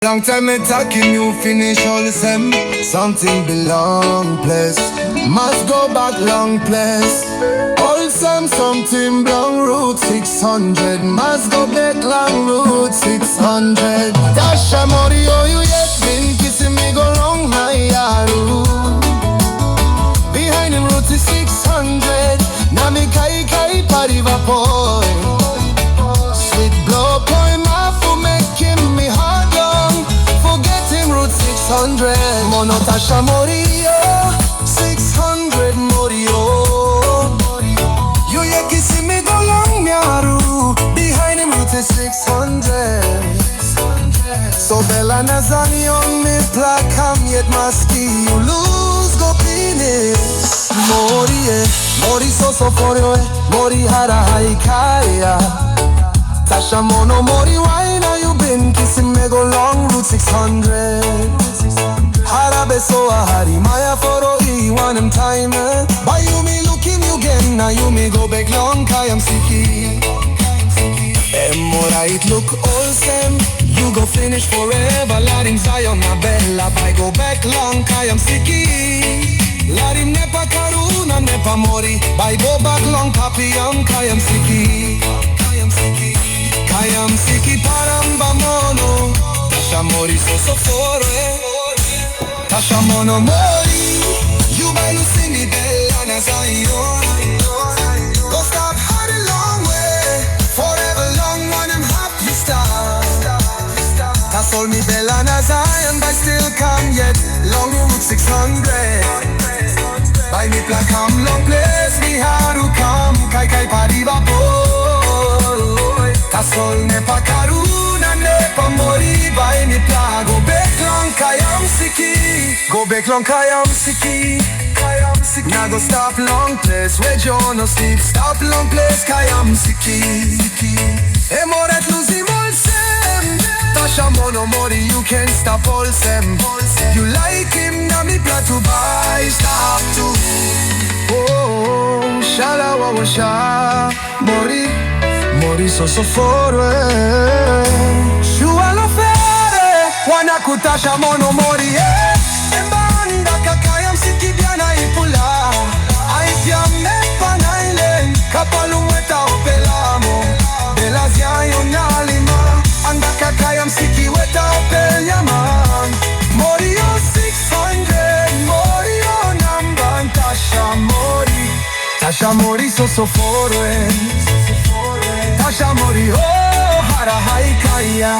Long time me talking, you finish all the same. Something belong place, must go back long place. All same something belong route 600, must go back long route 600. Tasha Mori, oh you yet been kissing me go long my yaru. Behind him route 600, now me kai kai party vapoy. Sweet blow point my for making me hard long. Forgetting route 600. Mono Tasha Mori, oh 600 Mori, oh. You yeah kissing me go long yaru. Behind him route 600. So Bella Nazani on me placam yet maski. You lose go penis. Mori, Mori so for you, Mori hara haikaya. Tasha Mono Mori, why now you been kissing me go long route 600? Harabe so a hari maya foro I want him time. By you me looking you again, now you me go back long kayam siki. Right look all same, you go finish forever. Ladim Zion na bella, by go back long kayam siki. Ladim nepa karuna nepa mori, by go back long papi am kayam siki. Kayam siki paramba mono. Tasha Mori so for Tasha Mono Mori. You by Lucini Bella Nazayon. Go stop had a long way. Forever long when I'm happy star. That's all me Bella Nazayon. But still come yet long route 600. By me placam long place. Me haru come kai kai pariva boy. Tasol nepa karuna nepa mori. By me pla go back long kayam siki. Go back long kayam siki. Now go stop long place where John no sleep. Stop long place kayam siki. Emoret losing all sem. Tasha Mono Mori, you can stop all sem. You like him, now me plan to buy. Stop to oh, shala wa wa sha Mori, Mori so for Shua lo fere, wana kutasha Mono Mori Embanda kakayam siki biana ipula. Aipia mepa nailen, kapalu weta opelamo. Belazia yonalima, anda kakayam siki weta opelyaman. Mori o 600, Mori o namban Tasha Mori. Tasha Mori so for Tasha Mori oh hara haikaya.